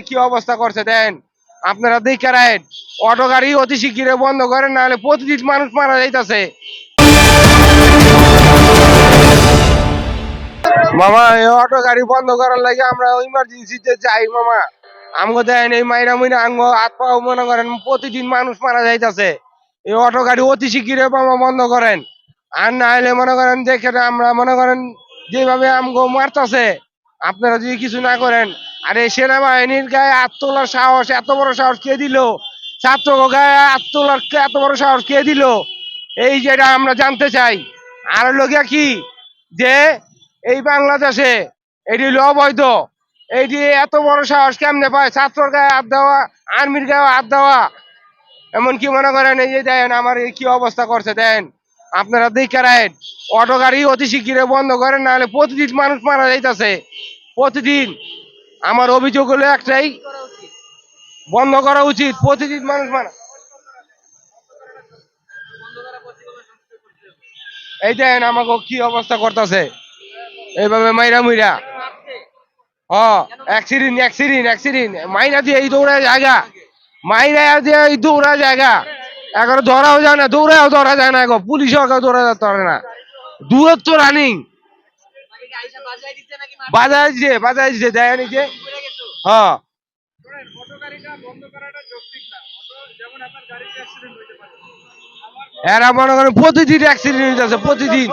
কি অবস্থা করছে দেন আপনারা দেখে রাখেন। অটো গাড়ি অতি শিগগিরে বন্ধ করেন, নাহলে প্রতিদিন মানুষ মারা যাইতাছে। মামা এই অটো গাড়ি বন্ধ করার লাগে আমরা ইমার্জেন্সিতে যাই মামা। আমগো দেন এই মাইরা মুইরা আঙ্গো হাত পাও মনে করেন প্রতিদিন মানুষ মারা যাইতাছে। এই অটো গাড়ি অতি শিগগিরে মামা বন্ধ করেন, আর না হলে মনে করেন দেখেন আমরা মনে করেন যেভাবে আমগো মারতাছে, আপনারা যদি কিছু না করেন। আর এই সেনাবাহিনীর গায়ে হাত তোলার সাহস, এত বড় সাহস কে দিল? ছাত্র গায়ে হাত তোলার এত বড় সাহস কে দিল? এই যেটা আমরা জানতে চাই। আর লোকিয়া কি যে এই বাংলাদেশে এটি হলো অবৈধ। এইটি এত বড় সাহস কেমনে পায় ছাত্রর গায়ে হাত দেওয়া, আর্মির গায়ে হাত দেওয়া? এমনকি মনে করেন এই যে দেন আমার এই কি অবস্থা করছে দেন আপনারা দেখে রাখেন। অটো গাড়ি অতি শিগগিরে বন্ধ করেন, নাহলে প্রতিদিন মানুষ মারা যাইতাছে প্রতিদিন। আমার অভিযোগ হলো একটাই, বন্ধ করা উচিত। প্রতিদিন মানুষ মারা, এই দেন আমাকে কি অবস্থা করতেছে এইভাবে মাইরা মুইরা। অ্যাক্সিডেন্ট অ্যাক্সিডেন্ট অ্যাক্সিডেন্ট মাইনা দিয়ে এই দৌড়ায় জায়গা, মাইনা দিয়ে এই দৌড়া জায়গা। এখন ধরাও যায় না, দৌড়াও ধরা যায় না, এখন পুলিশও ধরা যেতে পারে না। দূরত্ব রানিং বাজায় দিছে দেয় নিচে। হ্যাঁ এরা মনে করেন প্রতিদিন অ্যাক্সিডেন্ট হইতেছে প্রতিদিন।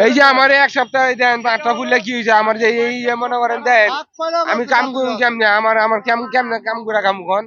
এই যে আমার এক সপ্তাহ দেন পাঁচটা ফুললে কি হয়েছে আমার, যে এই মনে করেন দেন আমি কাম করুন কেমনে, আমার আমার কেমন কেমনে কাম করে কাম কন।